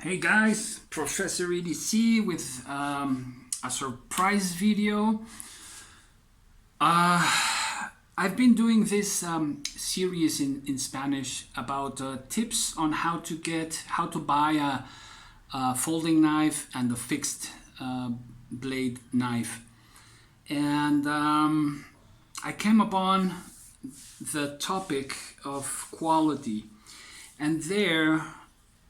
Hey guys, Professor EDC with a surprise video. I've been doing this series in Spanish about tips on how to buy a folding knife and a fixed blade knife. And I came upon the topic of quality, and there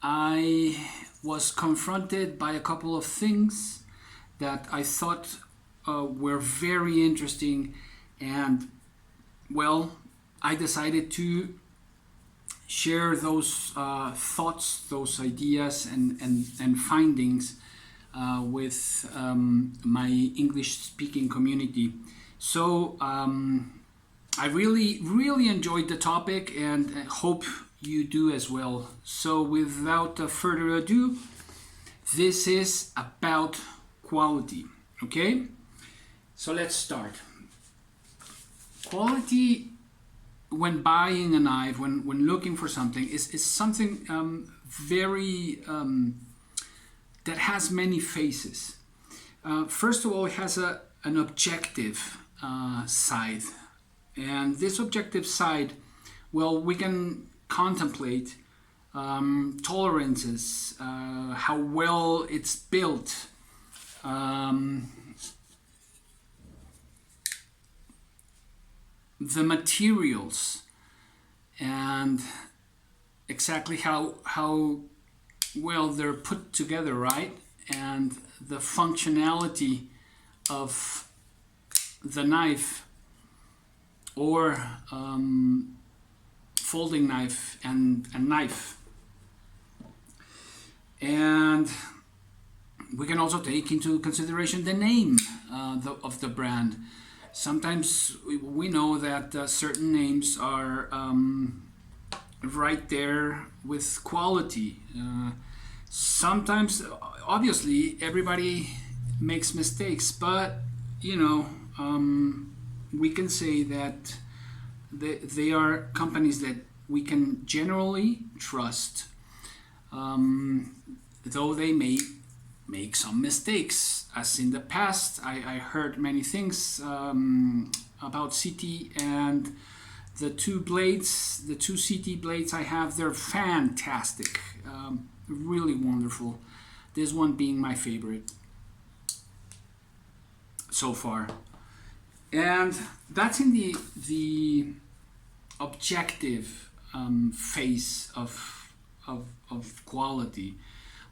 I was confronted by a couple of things that I thought were very interesting, and well, I decided to share those thoughts, those ideas and findings with my English speaking community. So I really enjoyed the topic and hope you do as well. So without further ado, this is about quality, okay? So let's start. Quality when buying a knife, when looking for something, is something very that has many faces. First of all, it has an objective side, and this objective side, well, we can contemplate tolerances, how well it's built, the materials, and exactly how well they're put together, right? And the functionality of the knife or folding knife and knife. And we can also take into consideration the name of the brand. Sometimes we know that certain names are right there with quality. Sometimes, obviously, everybody makes mistakes, but you know, we can say that they are companies that we can generally trust, though they may make some mistakes. As in the past, I heard many things about CT, and the two CT blades I have, they're fantastic, really wonderful. This one being my favorite so far. And that's in the objective phase of quality.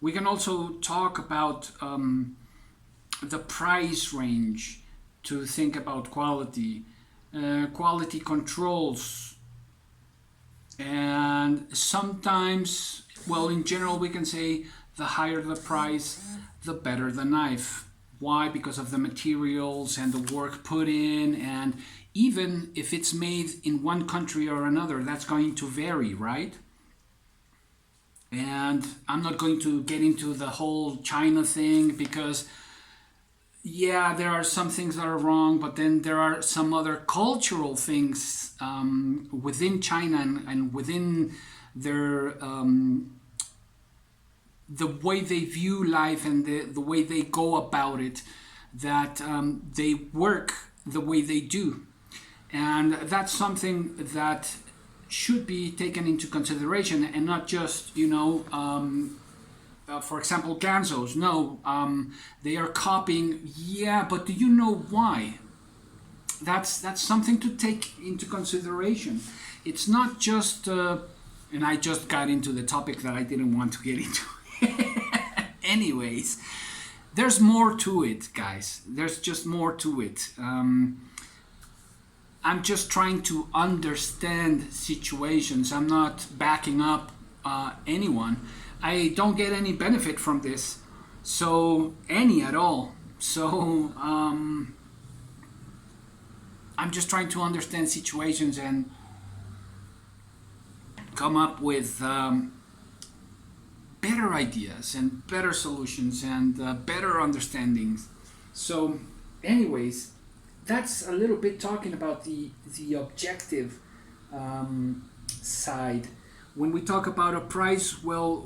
We can also talk about the price range to think about quality, quality controls, and sometimes, well, in general, we can say the higher the price, the better the knife. Why? Because of the materials and the work put in, and even if it's made in one country or another, that's going to vary, right? And I'm not going to get into the whole China thing because, yeah, there are some things that are wrong, but then there are some other cultural things within China and within their the way they view life and the way they go about it, that they work the way they do. And that's something that should be taken into consideration, and not just, you know, for example, Ganzos. No, they are copying, yeah, but do you know why? That's something to take into consideration. It's not just, and I just got into the topic that I didn't want to get into. Anyways, there's more to it, guys. There's just more to it. I'm just trying to understand situations. I'm not backing up anyone. I don't get any benefit from this, so any at all. So I'm just trying to understand situations and come up with better ideas and better solutions and better understandings. So anyways, that's a little bit talking about the objective side. When we talk about a price, well,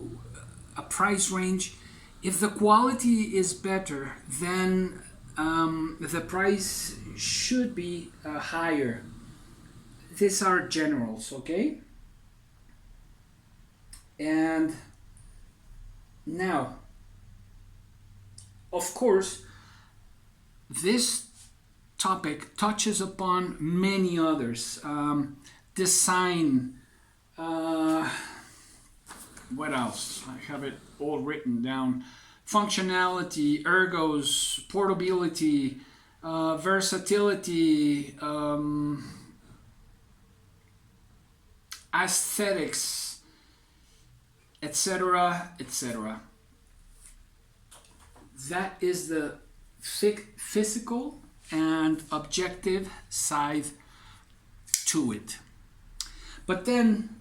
a price range. If the quality is better, then the price should be higher. These are generals, okay? And now, of course, this topic touches upon many others. Design, what else? I have it all written down. Functionality, ergos, portability, versatility, aesthetics, etc., etc. That is the physical and objective side to it. But then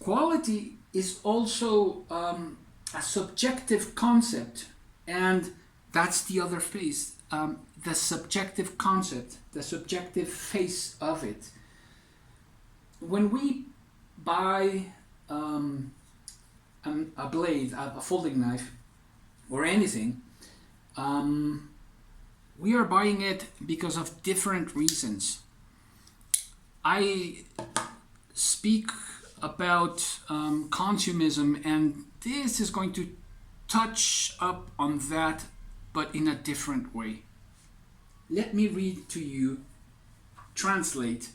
quality is also a subjective concept, and that's the other face, the subjective concept, the subjective face of it. When we buy a blade, a folding knife, or anything, we are buying it because of different reasons. I speak about consumism, and this is going to touch up on that, but in a different way. Let me read to you, translate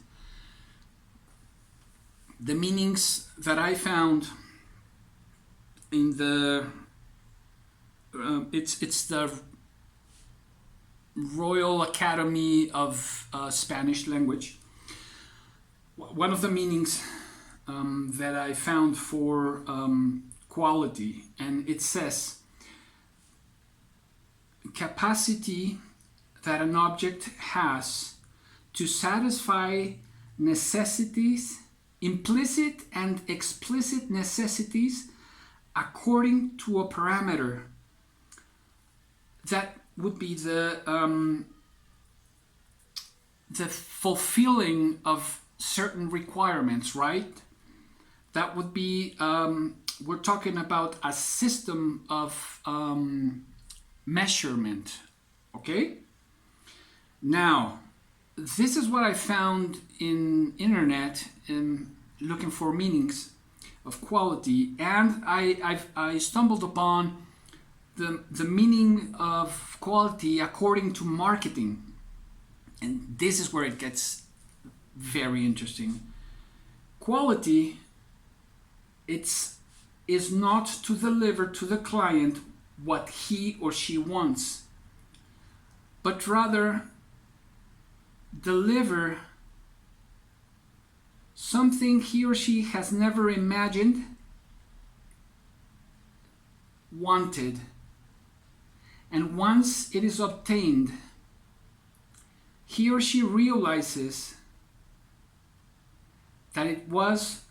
the meanings that I found in the it's the Royal Academy of Spanish Language. One of the meanings that I found for quality, and it says capacity that an object has to satisfy necessities, implicit and explicit necessities, according to a parameter. That would be the fulfilling of certain requirements, right? That would be, we're talking about a system of measurement, okay? Now, this is what I found in internet in looking for meanings of quality, and I stumbled upon the meaning of quality according to marketing. And this is where it gets very interesting. Quality, is not to deliver to the client what he or she wants, but rather deliver something he or she has never imagined, wanted, and once it is obtained, he or she realizes that it was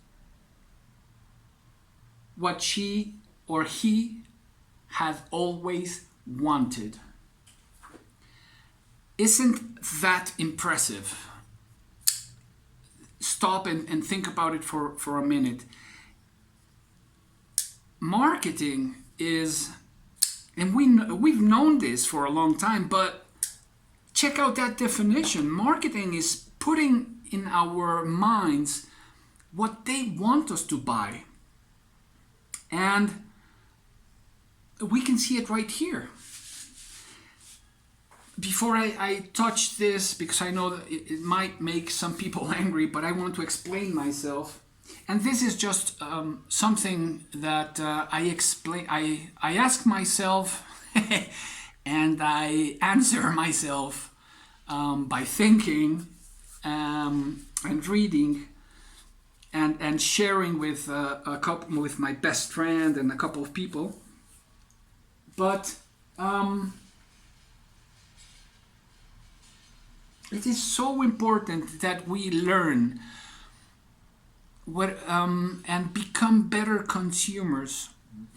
what she or he had always wanted. Isn't that impressive? Stop and think about it for a minute. Marketing is, and we've known this for a long time, but check out that definition. Marketing is putting in our minds what they want us to buy. And we can see it right here. Before I touch this, because I know that it might make some people angry, but I want to explain myself. And this is just something that I ask myself and I answer myself by thinking and reading and sharing with with my best friend and a couple of people. But it is so important that we learn what and become better consumers.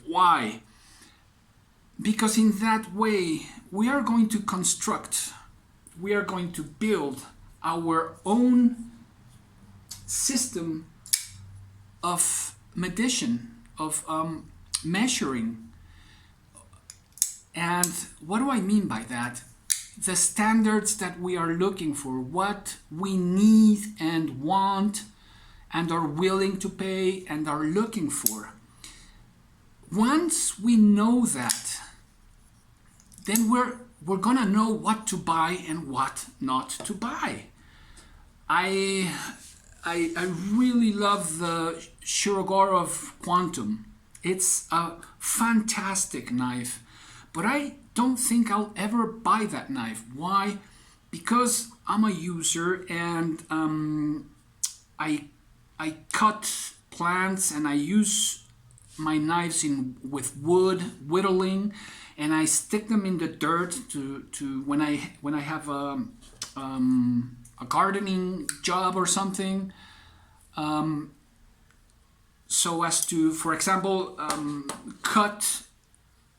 Why? Because in that way we are going to construct, we are going to build our own system of medition, of measuring. And what do I mean by that? The standards that we are looking for, what we need and want and are willing to pay and are looking for. Once we know that, then we're gonna know what to buy and what not to buy. I really love the Shirogorov Quantum. It's a fantastic knife, but I don't think I'll ever buy that knife. Why? Because I'm a user and I cut plants and I use my knives with wood whittling, and I stick them in the dirt to when I have a gardening job or something, so as to, for example, cut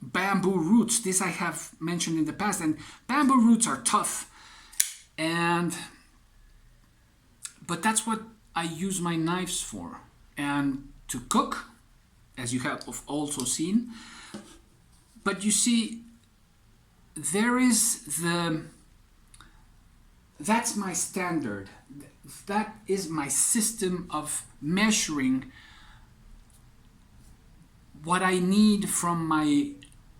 bamboo roots. This I have mentioned in the past, and bamboo roots are tough, but that's what I use my knives for, and to cook, as you have also seen. But you see, that's my standard. That is my system of measuring what I need from my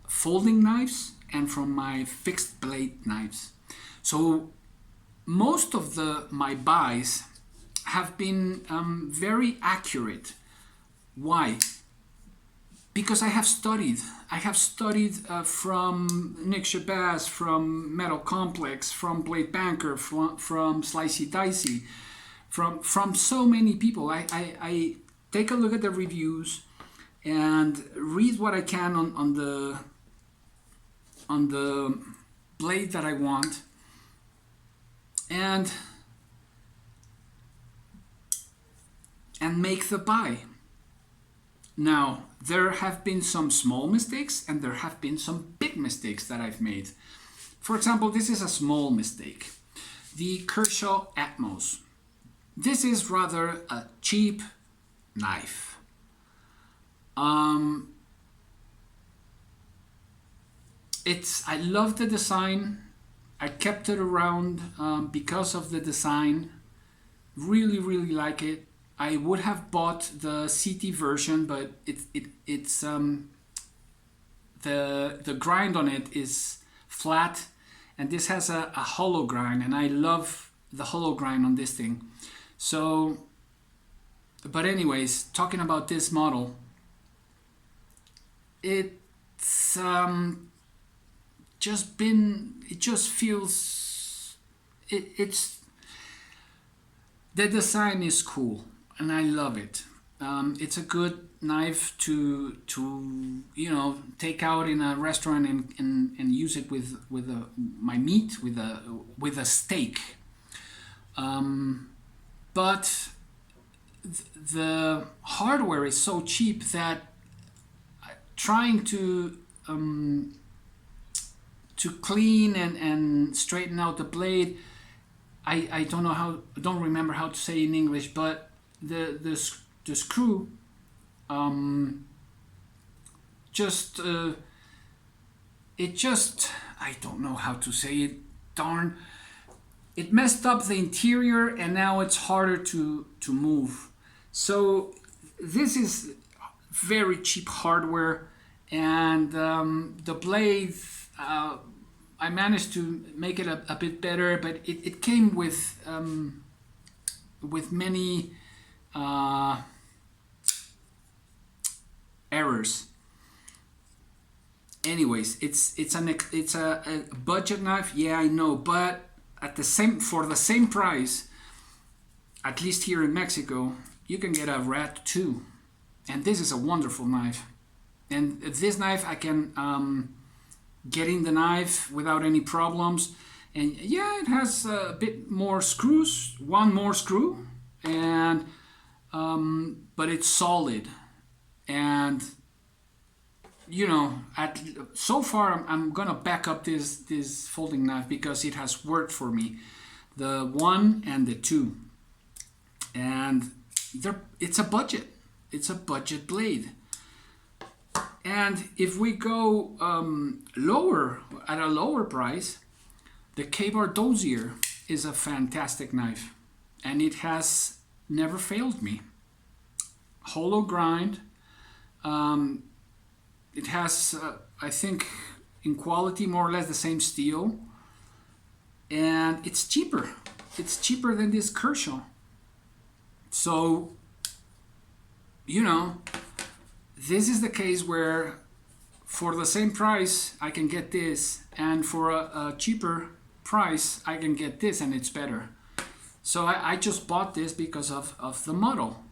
folding knives and from my fixed blade knives. So most of my buys have been very accurate. Why? Because I have studied. From Nick Shabazz, from Metal Complex, from Blade Banker, from Slicey Dicey, from so many people. I take a look at the reviews and read what I can on the blade that I want, and make the buy. Now, there have been some small mistakes and there have been some big mistakes that I've made. For example, this is a small mistake. The Kershaw Atmos. This is rather a cheap knife. I love the design. I kept it around because of the design. Really, really like it. I would have bought the CT version, but it's the grind on it is flat, and this has a hollow grind, and I love the hollow grind on this thing. So, but anyways, talking about this model, it's the design is cool. And I love it. It's a good knife to take out in a restaurant and use it with my meat, with a steak. But the hardware is so cheap that trying to clean and straighten out the blade, I don't remember how to say in English, but the screw I don't know how to say it, darn, it messed up the interior and now it's harder to move. So this is very cheap hardware, and the blade, I managed to make it a bit better, but it came with many errors. Anyways, it's a budget knife, yeah, I know, but for the same price, at least here in Mexico, you can get a Rat 2, and this is a wonderful knife. And this knife I can get in the knife without any problems. And yeah, it has a bit more screws, one more screw, and but it's solid. And so far I'm gonna back up this folding knife because it has worked for me, the 1 and the 2, and it's a budget blade. And if we go lower, at a lower price, the Ka-Bar Dozier is a fantastic knife, and it has never failed me. Hollow grind. It has, I think, in quality more or less the same steel, and it's cheaper. It's cheaper than this Kershaw. So, this is the case where for the same price I can get this, and for a cheaper price I can get this, and it's better. So I just bought this because of the model,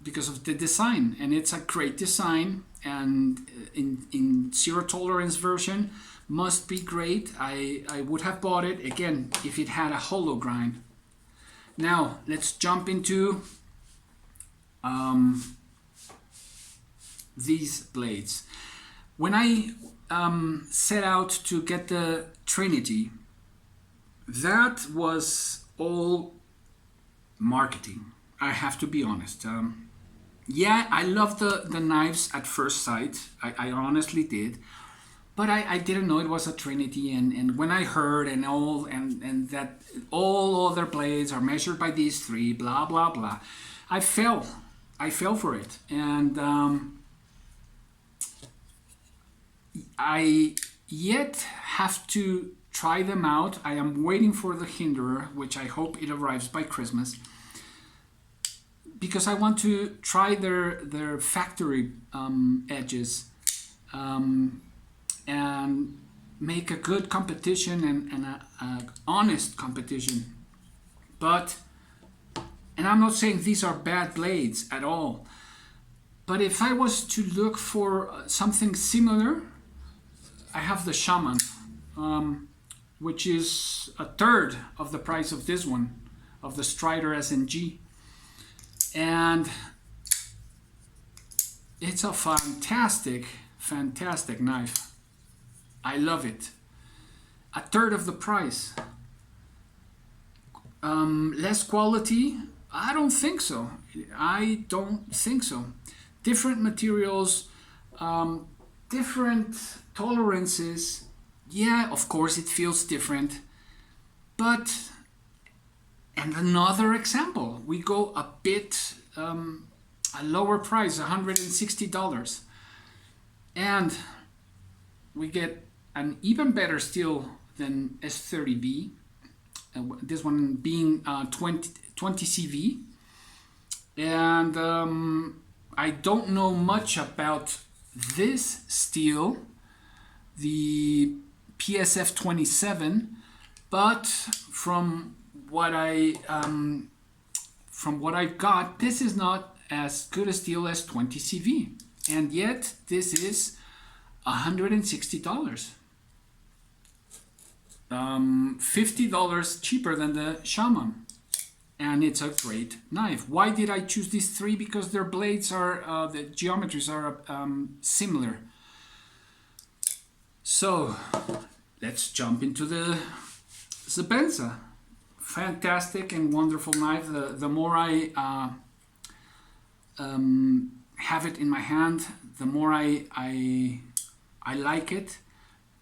because of the design, and it's a great design, and in zero tolerance version must be great. I would have bought it again if it had a hollow grind. Now let's jump into these blades. When I set out to get the Trinity, that was all marketing. I have to be honest. Yeah, I loved the knives at first sight. I honestly did. But I didn't know it was a Trinity, and when I heard and that all other blades are measured by these three, blah blah blah, I fell for it, and I yet have to try them out. I am waiting for the Hinderer, which I hope it arrives by Christmas, because I want to try their factory edges. And make a good competition and a honest competition. And I'm not saying these are bad blades at all, but if I was to look for something similar, I have the Shaman, which is a third of the price of this one, of the Strider SNG. And it's a fantastic knife. I love it. A third of the price. Less quality? I don't think so. Different materials, different tolerances. Yeah, of course it feels different. But, and another example, we go a bit, a lower price, $160. And we get an even better steel than S30B, this one being 20 CV. And I don't know much about this steel, the PSF 27, but from what I got, this is not as good a steel as 20 CV, and yet this is $160. $50 cheaper than the Shaman, and it's a great knife. Why did I choose these three? Because their blades are, the geometries are similar. So let's jump into the Sebenza. Fantastic and wonderful knife. The more I have it in my hand, the more I like it,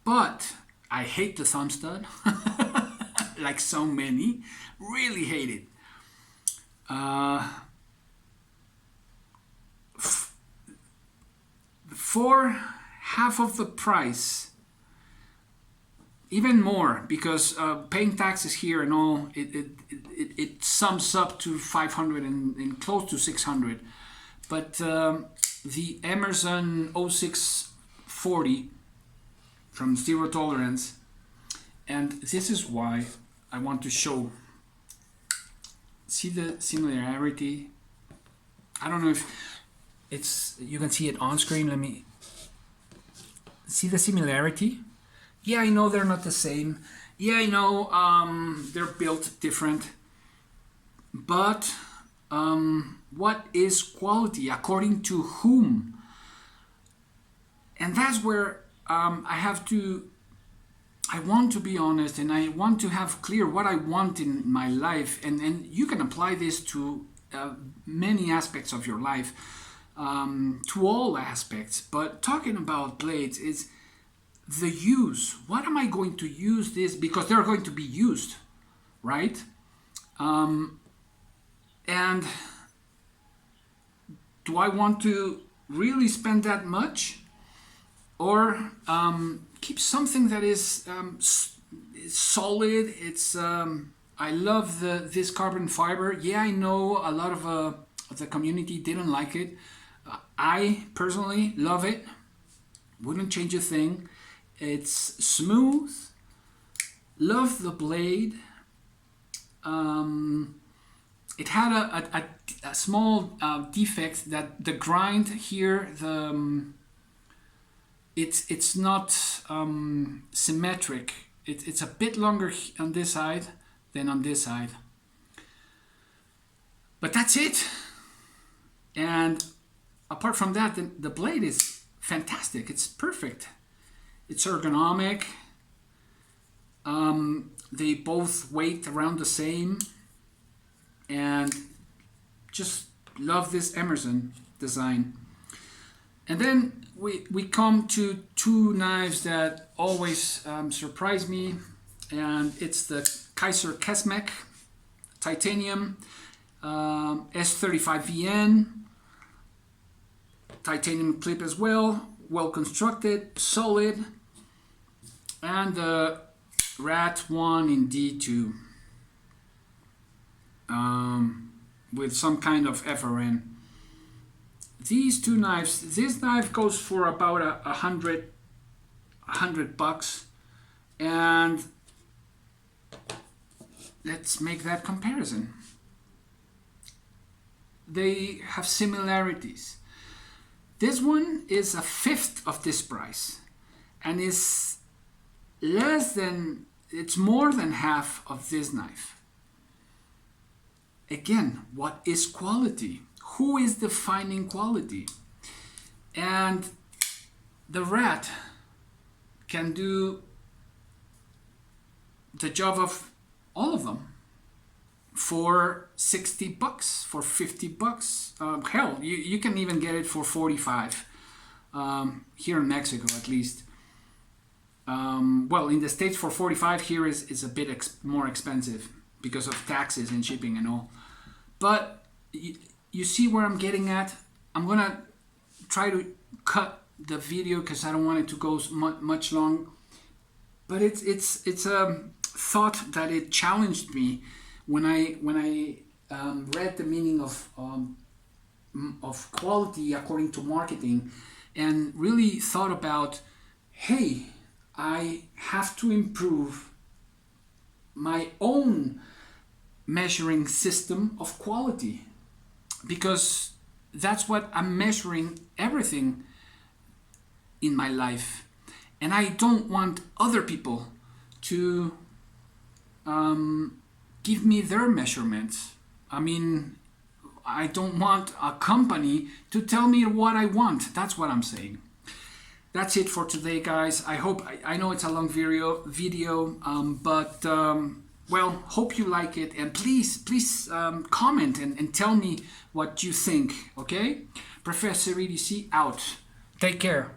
but I hate the thumb stud, like so many, really hate it. For half of the price, even more, because paying taxes here and all, it sums up to 500 and close to 600. But the Emerson 0640 from Zero Tolerance, and this is why I want to show. See the similarity? I don't know if you can see it on screen. Let me see the similarity. Yeah, I know they're not the same. Yeah, I know they're built different. But what is quality according to whom? And that's where I want to be honest, and I want to have clear what I want in my life, and you can apply this to many aspects of your life. to all aspects. But talking about blades is the use. What am I going to use this? Because they're going to be used, right? And do I want to really spend that much? Or keep something that is solid. It's I love this carbon fiber. Yeah, I know a lot of the community didn't like it. I personally love it. Wouldn't change a thing. It's smooth. Love the blade. It had a small defect that the grind here, it's not symmetric. It's a bit longer on this side than on this side. But that's it. And apart from that, the blade is fantastic. It's perfect. It's ergonomic. They both weight around the same. And just love this Emerson design. And then we come to two knives that always surprise me, and it's the Kaiser Kesmek titanium S35VN titanium clip as well, well constructed, solid, and the Rat 1 in D2 with some kind of FRN. These two knives, this knife goes for about $100, and let's make that comparison. They have similarities. This one is a fifth of this price and is it's more than half of this knife. Again, what is quality? Who is defining quality? And the Rat can do the job of all of them for $60, for $50. Hell, you can even get it for 45 here in Mexico, at least. Well, in the States for 45, here is a bit more expensive because of taxes and shipping and all. But you see where I'm getting at? I'm gonna try to cut the video because I don't want it to go much long. But it's a thought that it challenged me when I read the meaning of quality according to marketing, and really thought about, hey, I have to improve my own measuring system of quality, because that's what I'm measuring everything in my life, and I don't want other people to give me their measurements. I mean, I don't want a company to tell me what I want. That's what I'm saying. That's it for today, guys. I know it's a long video, but well, hope you like it, and please comment and tell me what you think. Okay, Professor EDC out. Take care.